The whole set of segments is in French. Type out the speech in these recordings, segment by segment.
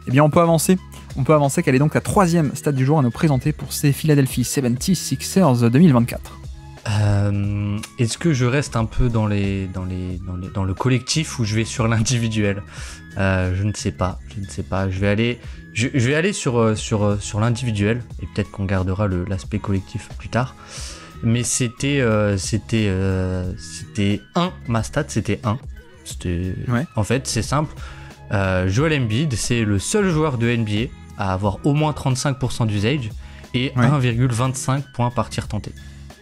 Eh bien, on peut avancer. On peut avancer qu'elle est donc la troisième stat du jour à nous présenter pour ces Philadelphia 76ers 2024. Est-ce que je reste un peu dans le collectif ou je vais sur l'individuel? Je ne sais pas. Je vais aller sur l'individuel et peut-être qu'on gardera l'aspect collectif plus tard. Mais c'était ma stat, c'était 1. Ouais. En fait, c'est simple. Joel Embiid, c'est le seul joueur de NBA à avoir au moins 35% d'usage et 1,25 points par tir tenté.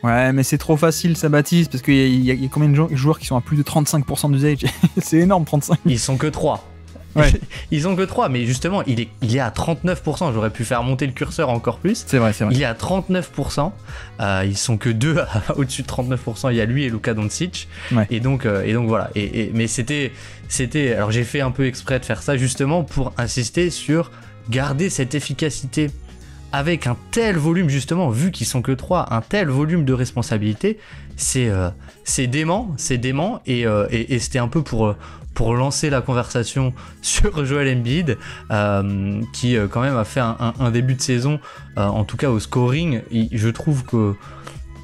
Ouais, mais c'est trop facile, ça Baptiste, parce qu'il y a combien de joueurs qui sont à plus de 35% d'usage? C'est énorme, 35. Ils sont que 3. Ouais. Ils ont que 3, mais justement, il est à 39%. J'aurais pu faire monter le curseur encore plus. C'est vrai. Il est à 39%. Ils sont que 2 au-dessus de 39%. Il y a lui et Luka Doncic. Ouais. Et donc voilà. Mais c'était. Alors j'ai fait un peu exprès de faire ça justement pour insister sur garder cette efficacité. Avec un tel volume, justement, vu qu'ils sont que 3, un tel volume de responsabilité, c'est dément, et c'était un peu pour lancer la conversation sur Joel Embiid, qui quand même a fait un début de saison, en tout cas au scoring, je trouve que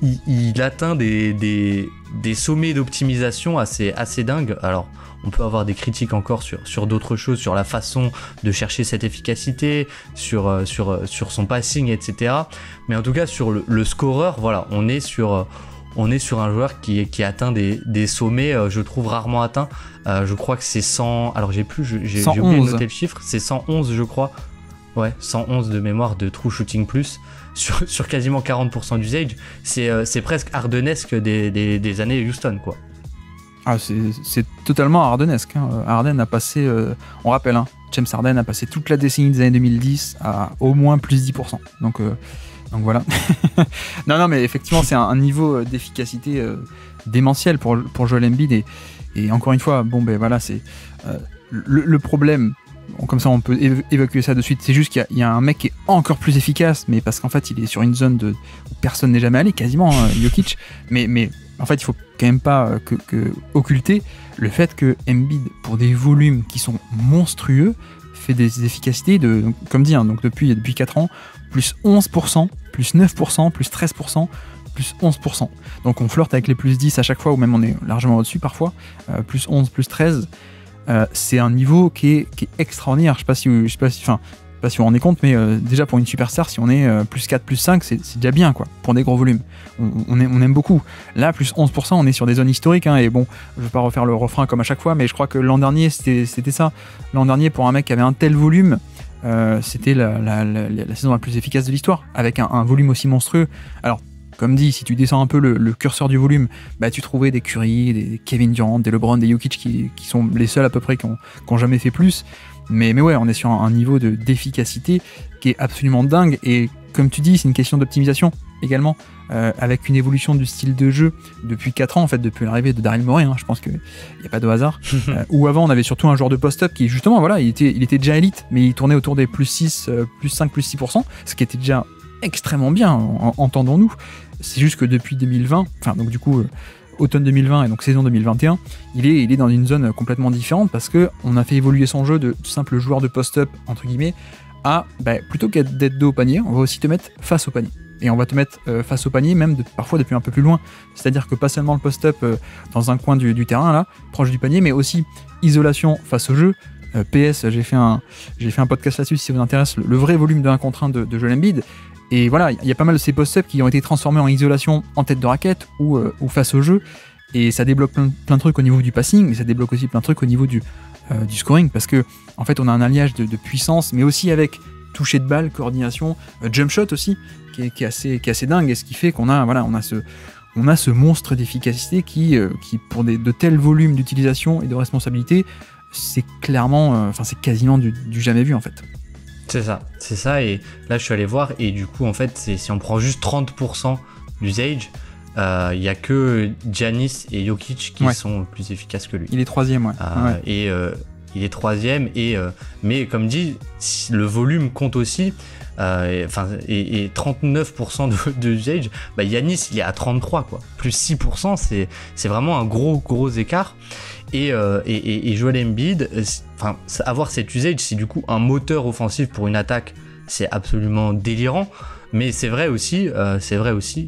il atteint des sommets d'optimisation assez dingues. Alors, on peut avoir des critiques encore sur d'autres choses, sur la façon de chercher cette efficacité, sur son passing, etc. Mais en tout cas, sur le scoreur, voilà, on est sur un joueur qui atteint des sommets, je trouve, rarement atteints. Je crois que c'est 100... Alors, j'ai oublié de noter le chiffre. C'est 111, je crois. Ouais, 111 de mémoire de True Shooting Plus sur quasiment 40% d'usage. C'est presque hardenesque des années Houston, quoi. Ah, c'est totalement hardenesque. Hein. Harden a passé, on rappelle, James Harden a passé toute la décennie des années 2010 à au moins plus 10%. Donc voilà. non, mais effectivement, c'est un niveau d'efficacité démentiel pour Joel Embiid. Et encore une fois, bon, ben voilà, c'est le problème. Comme ça, on peut évacuer ça de suite. C'est juste qu'il y a un mec qui est encore plus efficace, mais parce qu'en fait, il est sur une zone où personne n'est jamais allé, quasiment, Jokic. Mais en fait, il faut quand même pas occulter le fait que Embiid, pour des volumes qui sont monstrueux, fait des efficacités donc, comme dit, donc depuis 4 ans, plus 11%, plus 9%, plus 13%, plus 11%. Donc on flirte avec les plus 10 à chaque fois, ou même on est largement au-dessus parfois, plus 11, plus 13. C'est un niveau qui est extraordinaire. Je sais pas si vous vous rendez compte, mais déjà pour une superstar, si on est plus 4, plus 5, c'est déjà bien, quoi, pour des gros volumes. On aime beaucoup. Là, plus 11%, on est sur des zones historiques, et bon, je vais pas refaire le refrain comme à chaque fois, mais je crois que l'an dernier, c'était ça. L'an dernier, pour un mec qui avait un tel volume, c'était la saison la plus efficace de l'histoire, avec un volume aussi monstrueux. Alors, comme dit, si tu descends un peu le curseur du volume, bah tu trouvais des Curry, des Kevin Durant, des LeBron, des Jokic qui sont les seuls à peu près qui ont jamais fait plus. Mais ouais, on est sur un niveau d'efficacité qui est absolument dingue. Et comme tu dis, c'est une question d'optimisation également, avec une évolution du style de jeu depuis 4 ans, en fait, depuis l'arrivée de Daryl Morey. Je pense qu'il n'y a pas de hasard. Où avant, on avait surtout un joueur de post-up qui, justement, voilà, il était déjà élite, mais il tournait autour des plus 6, plus 5, plus 6%, ce qui était déjà extrêmement bien, entendons-nous. C'est juste que depuis 2020, donc du coup automne 2020 et donc saison 2021, il est dans une zone complètement différente parce que on a fait évoluer son jeu de simple joueur de post-up entre guillemets à plutôt qu'être d'être dos au panier, on va aussi te mettre face au panier. Et on va te mettre face au panier, même parfois depuis un peu plus loin. C'est-à-dire que pas seulement le post-up dans un coin du terrain là, proche du panier, mais aussi isolation face au jeu. PS, j'ai fait un podcast là-dessus si ça vous intéresse, le vrai volume de 1 contre 1 de Joel Embiid. Et voilà, il y a pas mal de ces post-up qui ont été transformés en isolation en tête de raquette ou face au jeu. Et ça débloque plein de trucs au niveau du passing, mais ça débloque aussi plein de trucs au niveau du scoring. Parce que, en fait, on a un alliage de puissance, mais aussi avec toucher de balle, coordination, jump shot aussi, qui est assez dingue. Et ce qui fait qu'on a ce monstre d'efficacité qui pour de tels volumes d'utilisation et de responsabilité, c'est clairement, c'est quasiment du jamais vu en fait. C'est ça, et là je suis allé voir, et du coup en fait, si on prend juste 30% d'usage, il n'y a que Giannis et Jokic qui sont plus efficaces que lui. Il est 3ème, et il est 3ème, mais comme dit, le volume compte aussi, et 39% d'usage, Giannis il est à 33, quoi. Plus 6%, c'est vraiment un gros écart. Et Joel Embiid, enfin, avoir cet usage, c'est du coup un moteur offensif pour une attaque, c'est absolument délirant. Mais c'est vrai aussi,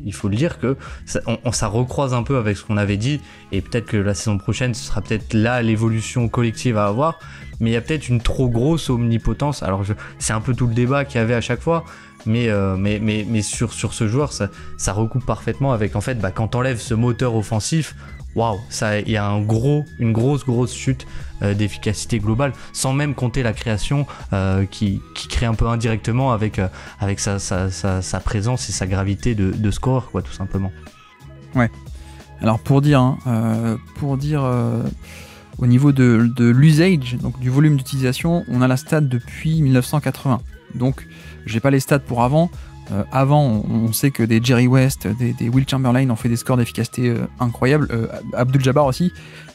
il faut le dire que ça recroise un peu avec ce qu'on avait dit, et peut-être que la saison prochaine, ce sera peut-être là l'évolution collective à avoir, mais il y a peut-être une trop grosse omnipotence. Alors c'est un peu tout le débat qu'il y avait à chaque fois, mais sur ce joueur, ça recoupe parfaitement avec, en fait, quand t'enlèves ce moteur offensif, waouh, il y a une grosse chute d'efficacité globale, sans même compter la création qui crée un peu indirectement avec sa présence et sa gravité de scoreur, quoi, tout simplement. Ouais. Alors pour dire au niveau de l'usage, donc du volume d'utilisation, on a la stat depuis 1980. Donc j'ai pas les stats pour avant. Avant, on sait que des Jerry West, des Will Chamberlain ont fait des scores d'efficacité incroyables, Abdul Jabbar aussi.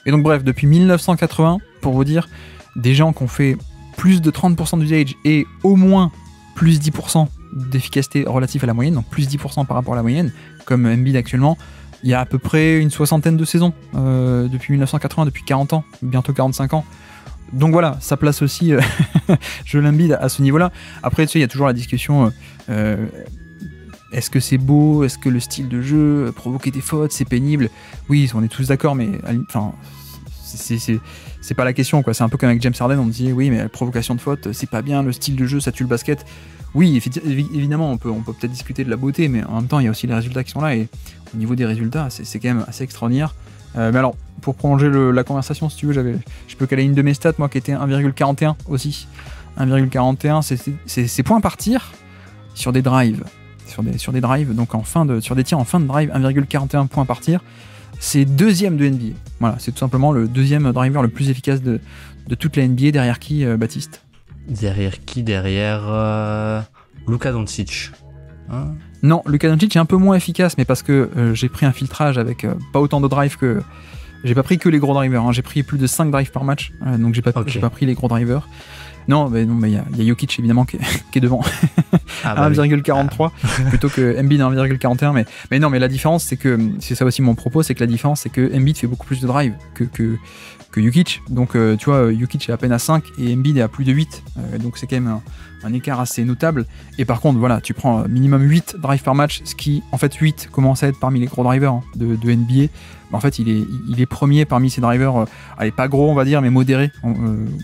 Et donc bref, depuis 1980, pour vous dire, des gens qui ont fait plus de 30% d'usage et au moins plus 10% d'efficacité relatif à la moyenne, donc plus 10% par rapport à la moyenne, comme Embiid actuellement, il y a à peu près une soixantaine de saisons, depuis 1980, depuis 40 ans, bientôt 45 ans. Donc voilà, ça place aussi Joel Embiid à ce niveau-là. Après, tu sais, il y a toujours la discussion, est-ce que c'est beau, est-ce que le style de jeu, provoquer des fautes, c'est pénible. Oui, on est tous d'accord, mais enfin, c'est pas la question, quoi. C'est un peu comme avec James Harden, on dit oui, mais la provocation de faute, c'est pas bien, le style de jeu, ça tue le basket. Oui, évidemment, on peut peut-être discuter de la beauté, mais en même temps, il y a aussi les résultats qui sont là, et au niveau des résultats, c'est quand même assez extraordinaire. Mais alors, pour prolonger la conversation, si tu veux, je peux caler une de mes stats, moi, qui était 1,41 aussi. 1,41, c'est points par tir sur des drives. Sur des drives, donc sur des tirs en fin de drive, 1,41 points par tir. C'est deuxième de NBA. Voilà, c'est tout simplement le deuxième driver le plus efficace de toute la NBA. Derrière qui, Baptiste ? Derrière qui ? Derrière Luka Doncic. Hein ? Non, Luka Doncic est un peu moins efficace, mais parce que j'ai pris un filtrage avec pas autant de drives que... J'ai pas pris que les gros drivers, hein. J'ai pris plus de 5 drives par match, donc j'ai pas pris les gros drivers. Non, mais il y a Jokic évidemment qui est devant, 1,43 plutôt que Embiid 1,41. Mais non, mais la différence, c'est que c'est ça aussi mon propos, c'est que la différence, c'est que Embiid fait beaucoup plus de drives que Jokic. Donc tu vois, Jokic est à peine à 5 et Embiid est à plus de 8. Donc c'est quand même un écart assez notable. Et par contre, voilà, tu prends minimum 8 drives par match, ce qui, en fait, 8 commence à être parmi les gros drivers de NBA. En fait, il est premier parmi ces drivers, allez, pas gros, on va dire, mais modérés,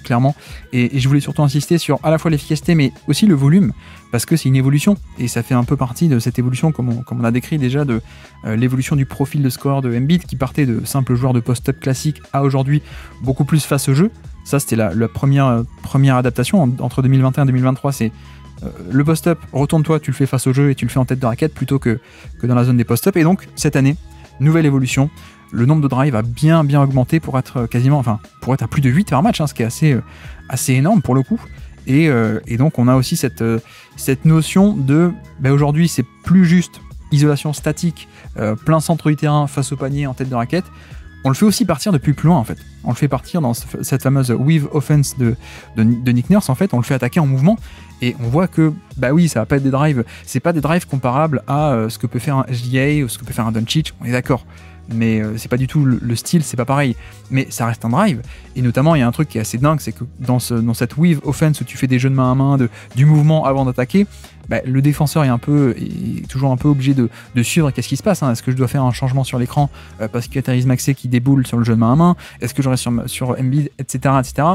clairement. Et je voulais surtout insister sur à la fois l'efficacité, mais aussi le volume, parce que c'est une évolution, et ça fait un peu partie de cette évolution, comme on a décrit déjà, de l'évolution du profil de scoreur de Embiid, qui partait de simple joueur de post-up classique à aujourd'hui beaucoup plus face au jeu. Ça, c'était la première adaptation entre 2021 et 2023, c'est le post-up, retourne-toi, tu le fais face au jeu et tu le fais en tête de raquette plutôt que dans la zone des post-up. Et donc, cette année, nouvelle évolution, le nombre de drives a bien augmenté pour être à plus de 8 par match, hein, ce qui est assez énorme pour le coup. Et donc, on a aussi cette notion de, aujourd'hui, c'est plus juste isolation statique, plein centre du terrain face au panier en tête de raquette. On le fait aussi partir depuis plus loin, en fait. On le fait partir dans cette fameuse weave offense de Nick Nurse, en fait. On le fait attaquer en mouvement. Et on voit que, oui, ça va pas être des drives. C'est pas des drives comparables à ce que peut faire un SGA ou ce que peut faire un Doncic. On est d'accord. Mais c'est pas du tout le style, c'est pas pareil. Mais ça reste un drive. Et notamment, il y a un truc qui est assez dingue, c'est que dans cette weave offense où tu fais des jeux de main à main, du mouvement avant d'attaquer, le défenseur est toujours un peu obligé de suivre qu'est-ce qui se passe. Hein. Est-ce que je dois faire un changement sur l'écran parce qu'il y a Tyrese Maxey qui déboule sur le jeu de main à main ? Est-ce que je reste sur Embiid, etc., etc.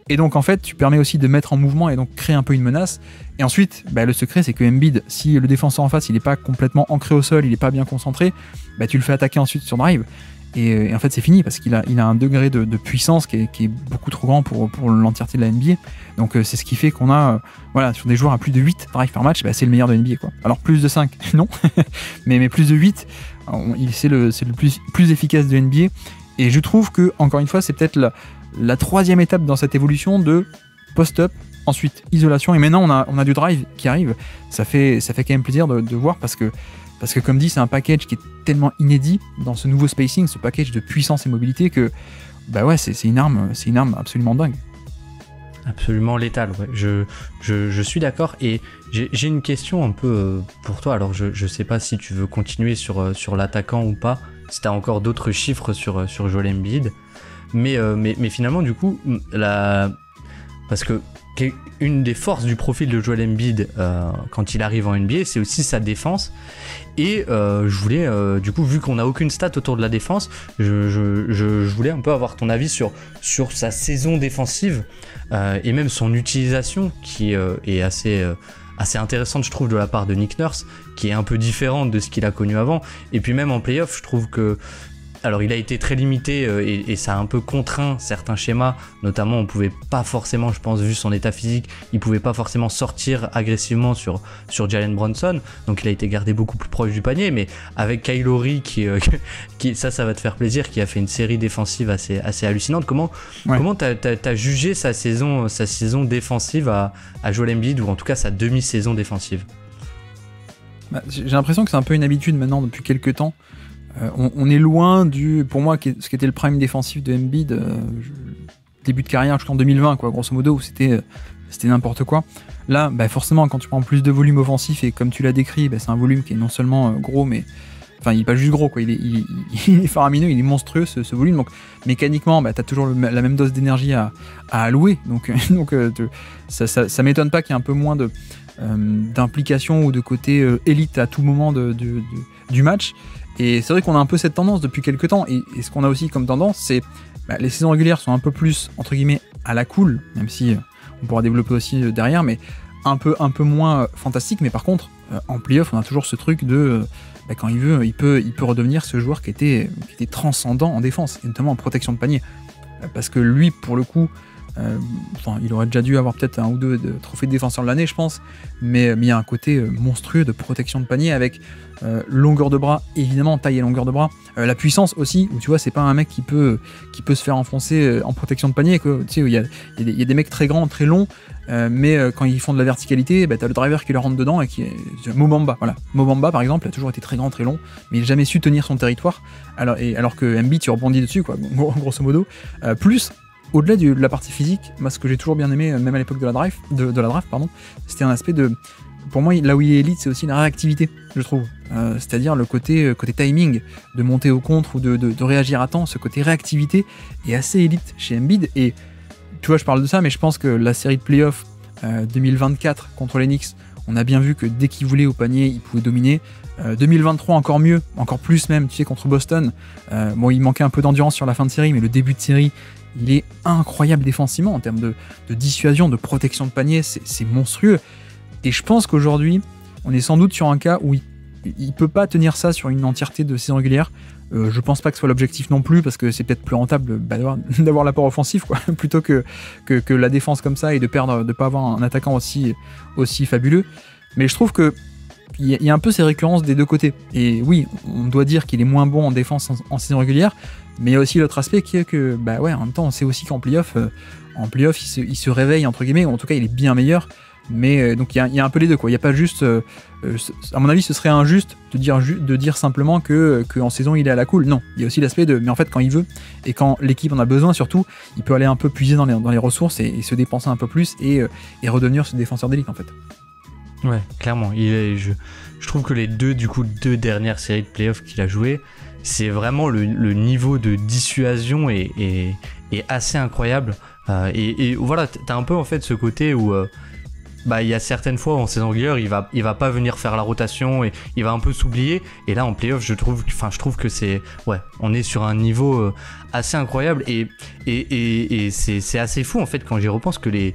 Et donc en fait, tu permets aussi de mettre en mouvement et donc créer un peu une menace. Et ensuite, le secret, c'est que Embiid, si le défenseur en face, il n'est pas complètement ancré au sol, il n'est pas bien concentré, tu le fais attaquer ensuite sur drive. Et en fait, c'est fini parce qu'il a un degré de puissance qui est beaucoup trop grand pour l'entièreté de la NBA. Donc c'est ce qui fait qu'on a, sur des joueurs à plus de 8 drives par match, c'est le meilleur de NBA, quoi. Alors plus de 5, non, mais plus de 8, c'est le plus efficace de NBA. Et je trouve que, encore une fois, c'est peut-être la troisième étape dans cette évolution de post-up, ensuite isolation, et maintenant on a du drive qui arrive. Ça fait quand même plaisir de voir parce que comme dit, c'est un package qui est tellement inédit dans ce nouveau spacing, ce package de puissance et mobilité que c'est une arme absolument dingue. Absolument létale, ouais. Je suis d'accord, et j'ai une question un peu pour toi. Alors je sais pas si tu veux continuer sur l'attaquant ou pas, si t'as encore d'autres chiffres sur Joel Embiid, mais finalement du coup parce que une des forces du profil de Joel Embiid quand il arrive en NBA, c'est aussi sa défense. Et je voulais, du coup, vu qu'on n'a aucune stat autour de la défense, je voulais un peu avoir ton avis sur sa saison défensive et même son utilisation qui est assez intéressante, je trouve, de la part de Nick Nurse, qui est un peu différente de ce qu'il a connu avant. Et puis même en playoff, je trouve que... Alors il a été très limité et ça a un peu contraint certains schémas, notamment on pouvait pas forcément, je pense, vu son état physique, il pouvait pas forcément sortir agressivement sur Jalen Brunson, donc il a été gardé beaucoup plus proche du panier. Mais avec Kyle Lowry qui ça va te faire plaisir, qui a fait une série défensive assez hallucinante, comment t'as jugé sa saison défensive à Joel Embiid, ou en tout cas sa demi-saison défensive? J'ai l'impression que c'est un peu une habitude maintenant depuis quelques temps. On est loin pour moi, ce qui était le prime défensif de Embiid, début de carrière jusqu'en 2020, quoi, grosso modo, où c'était n'importe quoi. Là, forcément, quand tu prends plus de volume offensif, et comme tu l'as décrit, c'est un volume qui est non seulement gros, mais... Enfin, il est pas juste gros, quoi. Il est faramineux, il est monstrueux, ce volume. Donc, mécaniquement, t'as toujours la même dose d'énergie à allouer. Donc ça m'étonne pas qu'il y ait un peu moins d'implication ou de côté élite à tout moment du match. Et c'est vrai qu'on a un peu cette tendance depuis quelques temps, et ce qu'on a aussi comme tendance, c'est les saisons régulières sont un peu plus, entre guillemets, à la cool, même si on pourra développer aussi derrière, mais un peu moins fantastique. Mais par contre, en playoff, on a toujours ce truc de quand il veut, il peut redevenir ce joueur qui était transcendant en défense, et notamment en protection de panier. Parce que lui, pour le coup, il aurait déjà dû avoir peut-être un ou deux de trophées de défenseur de l'année, je pense, mais il y a un côté monstrueux de protection de panier avec longueur de bras, évidemment, taille et longueur de bras, la puissance aussi, où tu vois, c'est pas un mec qui peut se faire enfoncer en protection de panier, tu sais, où il y a des mecs très grands, très longs, mais quand ils font de la verticalité, t'as le driver qui leur rentre dedans, et qui est Mo Bamba, voilà. Mo Bamba, par exemple, a toujours été très grand, très long, mais il n'a jamais su tenir son territoire, alors que Embiid, tu rebondis dessus, quoi, grosso modo, plus. Au-delà de la partie physique, moi, ce que j'ai toujours bien aimé, même à l'époque de la draft, c'était un aspect de... Pour moi, là où il est élite, c'est aussi la réactivité, je trouve. C'est-à-dire le côté timing, de monter au contre ou de réagir à temps. Ce côté réactivité est assez élite chez Embiid. Et tu vois, je parle de ça, mais je pense que la série de playoffs 2024 contre les Knicks, on a bien vu que dès qu'il voulait au panier, il pouvait dominer. 2023 encore mieux, encore plus même, tu sais, contre Boston. Il manquait un peu d'endurance sur la fin de série, mais le début de série, il est incroyable défensivement en termes de dissuasion, de protection de panier, c'est monstrueux. Et je pense qu'aujourd'hui, on est sans doute sur un cas où il peut pas tenir ça sur une entièreté de saison régulière. Je pense pas que ce soit l'objectif non plus, parce que c'est peut-être plus rentable d'avoir l'apport offensif, quoi, plutôt que la défense comme ça, et de pas avoir un attaquant aussi fabuleux. Mais je trouve que il y a un peu ces récurrences des deux côtés. Et oui, on doit dire qu'il est moins bon en défense en saison régulière, mais il y a aussi l'autre aspect qui est que, en même temps, on sait aussi qu'en playoff, il se réveille, entre guillemets, ou en tout cas, il est bien meilleur. Mais donc il y a un peu les deux, quoi. Il n'y a pas juste, à mon avis, ce serait injuste de dire simplement que en saison il est à la cool. Non, il y a aussi l'aspect mais en fait, quand il veut et quand l'équipe en a besoin, surtout, il peut aller un peu puiser dans les ressources et se dépenser un peu plus et redevenir ce défenseur d'élite, en fait. Ouais, clairement. Je trouve que les deux dernières séries de playoffs qu'il a jouées, c'est vraiment le niveau de dissuasion est assez incroyable. Et voilà, t'as un peu en fait ce côté où il y a certaines fois en saison régulière, il va pas venir faire la rotation et il va un peu s'oublier. Et là en playoff, je trouve que c'est, on est sur un niveau assez incroyable et c'est assez fou en fait quand j'y repense que les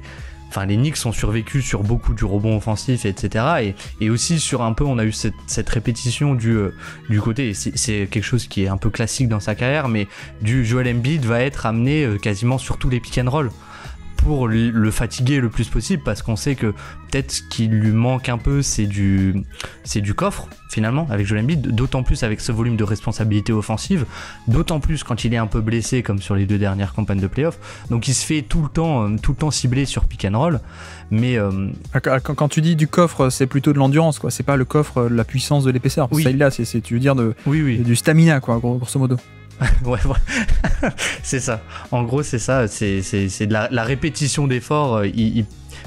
Knicks ont survécu sur beaucoup du rebond offensif, etc. Et aussi sur un peu, on a eu cette répétition du côté, et c'est quelque chose qui est un peu classique dans sa carrière, mais du Joel Embiid va être amené quasiment sur tous les pick and roll pour le fatiguer le plus possible, parce qu'on sait que peut-être ce qui lui manque un peu, c'est du coffre finalement avec Joel Embiid, d'autant plus avec ce volume de responsabilité offensive, d'autant plus quand il est un peu blessé comme sur les deux dernières campagnes de playoff. Donc il se fait tout le temps cibler sur pick and roll. Mais quand tu dis du coffre, c'est plutôt de l'endurance, quoi. C'est pas le coffre, la puissance de l'épaisseur. Oui. Ça, là, tu veux dire du stamina, quoi, grosso modo. Ouais, c'est ça. En gros, c'est ça. C'est de la répétition d'efforts.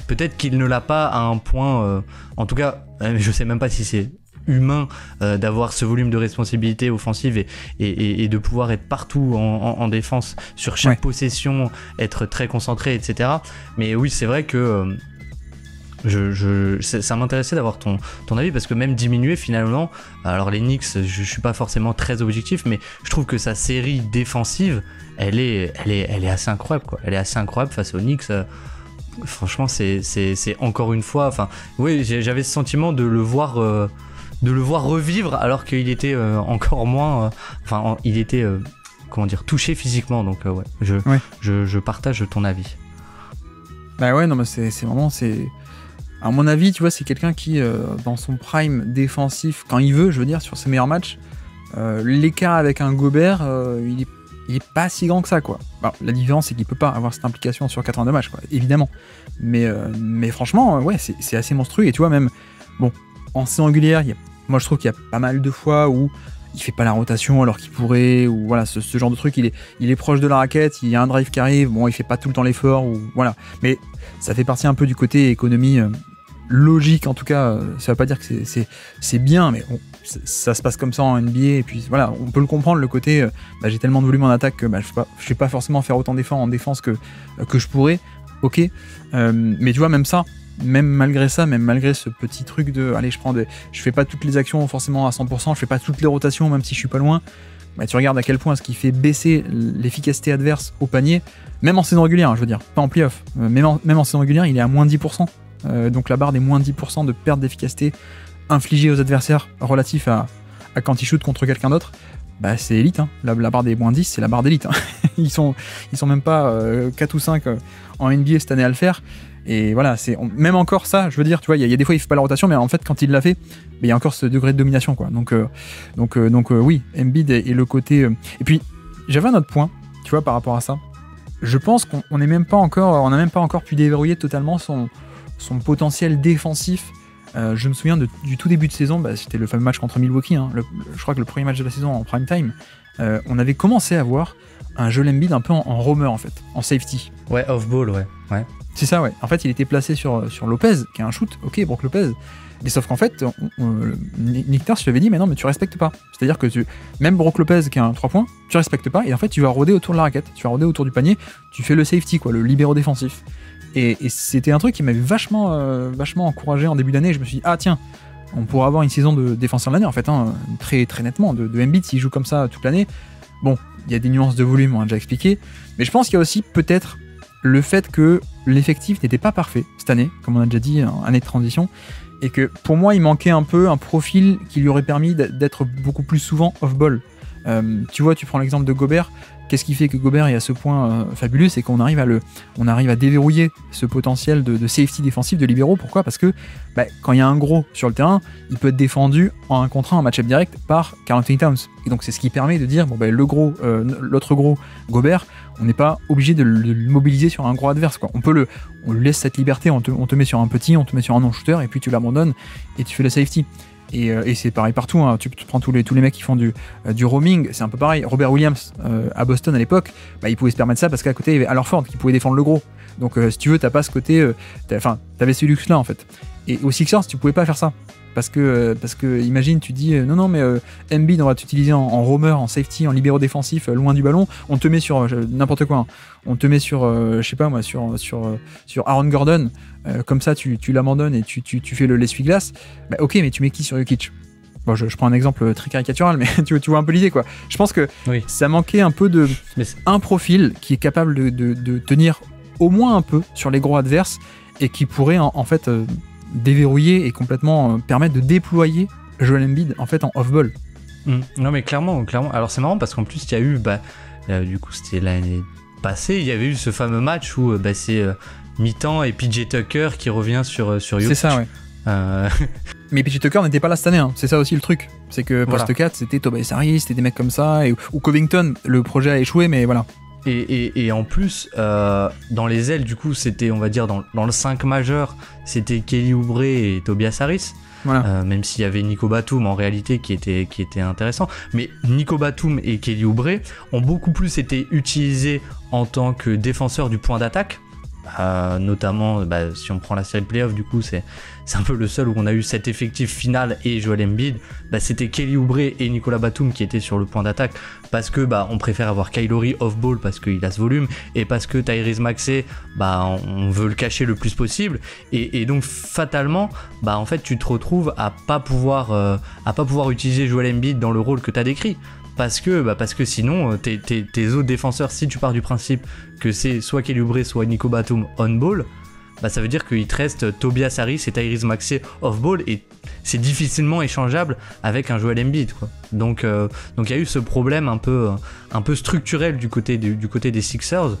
Peut-être qu'il ne l'a pas à un point. En tout cas, je sais même pas si c'est humain d'avoir ce volume de responsabilité offensive et de pouvoir être partout en défense sur chaque possession, être très concentré, etc. Mais oui, c'est vrai que ça m'intéressait d'avoir ton avis, parce que même diminuer finalement, alors les Knicks, je suis pas forcément très objectif, mais je trouve que sa série défensive, elle est assez incroyable, quoi. Elle est assez incroyable face aux Knicks. Franchement, c'est encore une fois, enfin, oui, j'avais ce sentiment de le voir revivre, alors qu'il était encore moins, il était comment dire, touché physiquement. Donc je partage ton avis. Bah ouais, non, mais c'est vraiment, à mon avis, tu vois, c'est quelqu'un qui, dans son prime défensif, quand il veut, je veux dire, sur ses meilleurs matchs, l'écart avec un Gobert, il est pas si grand que ça, quoi. Alors, la différence, c'est qu'il peut pas avoir cette implication sur 82 matchs, quoi, évidemment. Mais franchement, ouais, c'est assez monstrueux. Et tu vois, même, bon, en saison régulière, moi je trouve qu'il y a pas mal de fois où il fait pas la rotation alors qu'il pourrait, ou voilà, ce genre de truc, il est proche de la raquette, il y a un drive qui arrive, bon, il fait pas tout le temps l'effort, ou voilà. Mais ça fait partie un peu du côté économie logique, en tout cas. Ça veut pas dire que c'est bien, mais bon, ça se passe comme ça en NBA, et puis voilà, on peut le comprendre, le côté j'ai tellement de volume en attaque que je vais pas forcément faire autant d'efforts en défense que je pourrais, ok, mais tu vois, même ça, même malgré ça, même malgré ce petit truc de allez, je fais pas toutes les actions forcément à 100%, je fais pas toutes les rotations même si je suis pas loin, tu regardes à quel point ce qui fait baisser l'efficacité adverse au panier, même en saison régulière, je veux dire, pas en playoff, même en saison régulière, il est à moins 10%, donc la barre des moins 10% de perte d'efficacité infligée aux adversaires relatif à quand ils shootent contre quelqu'un d'autre. C'est élite, hein. La barre des moins 10, c'est la barre d'élite, hein. Ils sont même pas 4 ou 5 en NBA cette année à le faire. Et voilà, même encore ça, je veux dire, tu vois, il y a des fois il fait pas la rotation, mais en fait quand il l'a fait, il y a encore ce degré de domination, quoi. Donc oui, Embiid et le côté. Et puis j'avais un autre point, tu vois, par rapport à ça. Je pense qu'on n'a même pas encore pu déverrouiller totalement son potentiel défensif. Je me souviens du tout début de saison, c'était le fameux match contre Milwaukee, hein, je crois que le premier match de la saison en prime time. On avait commencé à voir un Joel Embiid un peu en roamer, en fait, en safety. Ouais, off-ball, ouais. C'est ça, ouais. En fait, il était placé sur Lopez, qui a un shoot, ok, Brook Lopez. Mais sauf qu'en fait, Nick Nurse lui avait dit, mais non, mais tu respectes pas. C'est-à-dire que même Brook Lopez, qui a un 3 points, tu respectes pas, et en fait, tu vas rôder autour de la raquette, tu vas rôder autour du panier, tu fais le safety, quoi, le libéro défensif. Et c'était un truc qui m'avait vachement encouragé en début d'année. Je me suis dit, ah tiens, on pourra avoir une saison de défenseur de l'année, en fait, hein, très, très nettement, de Embiid, s'il joue comme ça toute l'année. Bon, il y a des nuances de volume, on a déjà expliqué, mais je pense qu'il y a aussi peut-être le fait que l'effectif n'était pas parfait cette année, comme on a déjà dit, année de transition, et que pour moi il manquait un peu un profil qui lui aurait permis d'être beaucoup plus souvent off-ball. Tu vois, tu prends l'exemple de Gobert. Qu'est-ce qui fait que Gobert est à ce point fabuleux, c'est qu'on arrive à déverrouiller ce potentiel de safety défensif de libéraux. Pourquoi ? Parce que quand il y a un gros sur le terrain, il peut être défendu en 1 contre 1 en match-up direct par Karl Anthony Towns. Et donc c'est ce qui permet de dire l'autre gros Gobert, on n'est pas obligé de le mobiliser sur un gros adverse, quoi. On lui laisse cette liberté, on te met sur un petit, on te met sur un non-shooter, et puis tu l'abandonnes et tu fais le safety. Et c'est pareil partout, hein. Tu prends tous les mecs qui font du roaming, c'est un peu pareil. Robert Williams à Boston à l'époque, il pouvait se permettre ça parce qu'à côté il y avait Al Horford qui pouvait défendre le gros. Donc si tu veux, t'as pas ce côté, t'avais ce luxe là en fait. Et aux Sixers tu pouvais pas faire ça parce que imagine, tu dis non mais Embiid, on va t'utiliser en roamer, en safety, en libéro défensif, loin du ballon, on te met sur n'importe quoi, hein. On te met sur je sais pas moi, sur Aaron Gordon, comme ça tu l'abandonnes et tu fais l'essuie-glace. Ok, mais tu mets qui sur Jokic? Bon, je prends un exemple très caricatural, mais tu vois un peu l'idée, quoi. Je pense que ça manquait un peu un profil qui est capable de tenir au moins un peu sur les gros adverses et qui pourrait en fait déverrouiller et complètement permettre de déployer Joel Embiid en fait en off-ball. Non mais clairement. Alors c'est marrant parce qu'en plus il y a eu, du coup c'était l'année passée, il y avait eu ce fameux match où c'est mi-temps et PJ Tucker qui revient sur Jokic. C'est ça, ouais. Mais PJ Tucker n'était pas là cette année, hein. C'est ça aussi le truc. C'est que post 4 c'était Tobias Harris, c'était des mecs comme ça, ou Covington, le projet a échoué, mais voilà. Et en plus, dans les ailes, du coup, c'était, on va dire, dans le 5 majeur, c'était Kelly Oubre et Tobias Harris. Voilà. Même s'il y avait Nico Batum en réalité qui était intéressant. Mais Nico Batum et Kelly Oubre ont beaucoup plus été utilisés en tant que défenseurs du point d'attaque notamment si on prend la série de playoff, du coup c'est un peu le seul où on a eu cet effectif final et Joel Embiid, c'était Kelly Oubre et Nicolas Batum qui étaient sur le point d'attaque, parce que on préfère avoir Kyle Lowry off-ball parce qu'il a ce volume, et parce que Tyrese Maxey, on veut le cacher le plus possible, et donc fatalement en fait tu te retrouves à pas pouvoir utiliser Joel Embiid dans le rôle que tu as décrit. Parce que sinon, tes autres défenseurs, si tu pars du principe que c'est soit Kelly Oubre, soit Nico Batum on-ball, ça veut dire qu'il te reste Tobias Harris et Tyrese Maxey off-ball, et c'est difficilement échangeable avec un Joel Embiid, quoi. Donc il y a eu ce problème un peu structurel du côté des Sixers,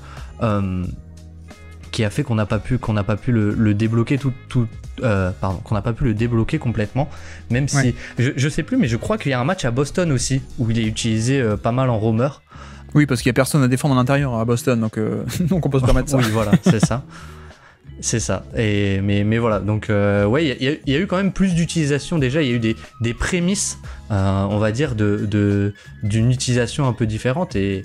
qui a fait qu'on n'a pas pu le débloquer qu'on n'a pas pu le débloquer complètement, même si je sais plus, mais je crois qu'il y a un match à Boston aussi où il est utilisé pas mal en roamer. Oui, parce qu'il y a personne à défendre en intérieur à Boston, donc on peut se permettre ça. Oui, voilà, c'est ça. Mais voilà, donc il y a eu quand même plus d'utilisation déjà. Il y a eu des prémices, on va dire, d'une utilisation un peu différente, et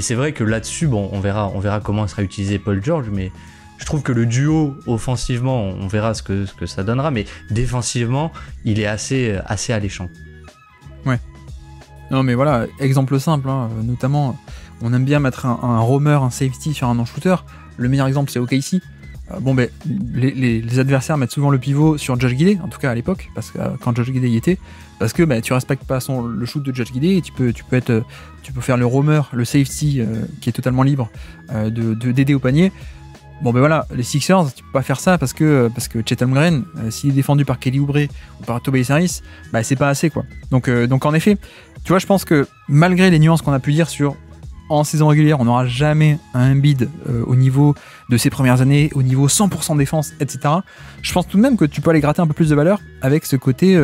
c'est vrai que là-dessus, on verra comment sera utilisé Paul George, mais je trouve que le duo offensivement, on verra ce que ça donnera, mais défensivement, il est assez alléchant. Ouais. Non, mais voilà, exemple simple, notamment, on aime bien mettre un roamer, un safety sur un non-shooter. Le meilleur exemple, c'est OKC. Les adversaires mettent souvent le pivot sur Josh Giddey, en tout cas à l'époque, parce que quand Josh Giddey y était, parce que tu respectes pas le shoot de Josh Giddey, et tu peux faire le roamer, le safety qui est totalement libre d'aider au panier. Voilà, les Sixers, tu peux pas faire ça parce que Chet Holmgren, s'il est défendu par Kelly Oubre ou par Tobias Harris, c'est pas assez, quoi. Donc en effet, tu vois, je pense que malgré les nuances qu'on a pu dire sur en saison régulière, on n'aura jamais un Embiid au niveau de ses premières années, au niveau 100% défense, etc. Je pense tout de même que tu peux aller gratter un peu plus de valeur avec ce côté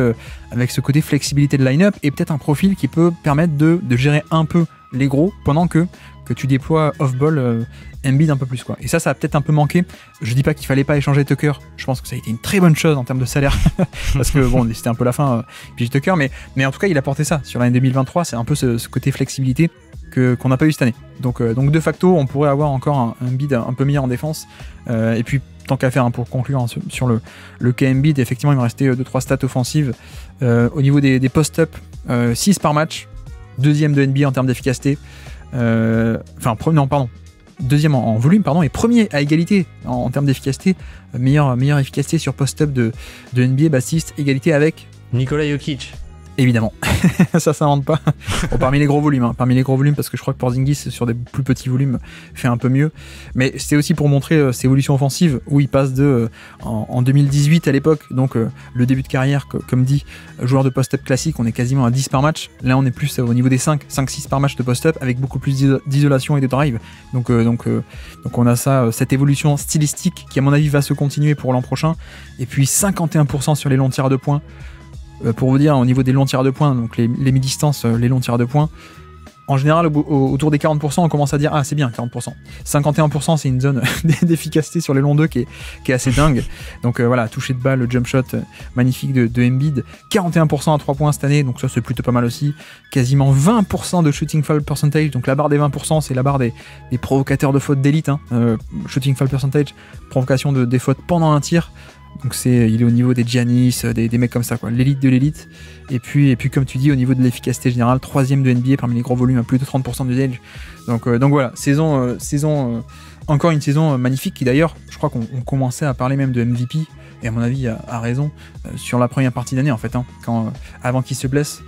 flexibilité de line-up, et peut-être un profil qui peut permettre de gérer un peu les gros pendant que tu déploies off-ball Embiid un peu plus, quoi. Et ça a peut-être un peu manqué. Je dis pas qu'il fallait pas échanger Tucker. Je pense que ça a été une très bonne chose en termes de salaire parce que c'était un peu la fin PJ Tucker, mais en tout cas il a porté ça sur l'année 2023. C'est un peu ce côté flexibilité qu'on n'a pas eu cette année. Donc de facto on pourrait avoir encore un Embiid un peu meilleur en défense. Et puis tant qu'à faire, pour conclure sur le cas Embiid, effectivement il me restait 2-3 stats offensives. Au niveau des post-up, 6 par match, deuxième de NBA en termes d'efficacité. Deuxième en volume, et premier à égalité en termes d'efficacité, meilleure efficacité sur post-up de NBA, bassiste, égalité avec Nikola Jokic. Évidemment, ça s'invente pas. Parmi les gros volumes, parce que je crois que Porzingis sur des plus petits volumes fait un peu mieux. Mais c'était aussi pour montrer ses évolutions offensives, où il passe en 2018 à l'époque, donc le début de carrière, comme dit, joueur de post-up classique, on est quasiment à 10 par match. Là on est plus au niveau des 5-6 par match de post-up, avec beaucoup plus d'isolation et de drive. Donc on a cette évolution stylistique qui à mon avis va se continuer pour l'an prochain. Et puis 51% sur les longs tirs à 2 points. Pour vous dire, au niveau des longs tirs de points, donc les mi-distances, les longs tirs de points, en général, autour des 40%, on commence à dire « Ah, c'est bien, 40%. » 51%, c'est une zone d'efficacité sur les longs 2 qui est assez dingue. Donc voilà, toucher de balle, le jump shot magnifique de Embiid. 41% à 3 points cette année, donc ça c'est plutôt pas mal aussi. Quasiment 20% de shooting foul percentage, donc la barre des 20%, c'est la barre des provocateurs de fautes d'élite. Shooting foul percentage, provocation des fautes pendant un tir. Donc il est au niveau des Giannis, des mecs comme ça, quoi, l'élite de l'élite. Et puis comme tu dis, au niveau de l'efficacité générale, 3ème de NBA parmi les gros volumes à plus de 30% d'usage. Donc voilà, encore une saison magnifique, qui d'ailleurs, je crois qu'on commençait à parler même de MVP, et à mon avis a raison, sur la première partie d'année en fait, avant qu'il se blesse.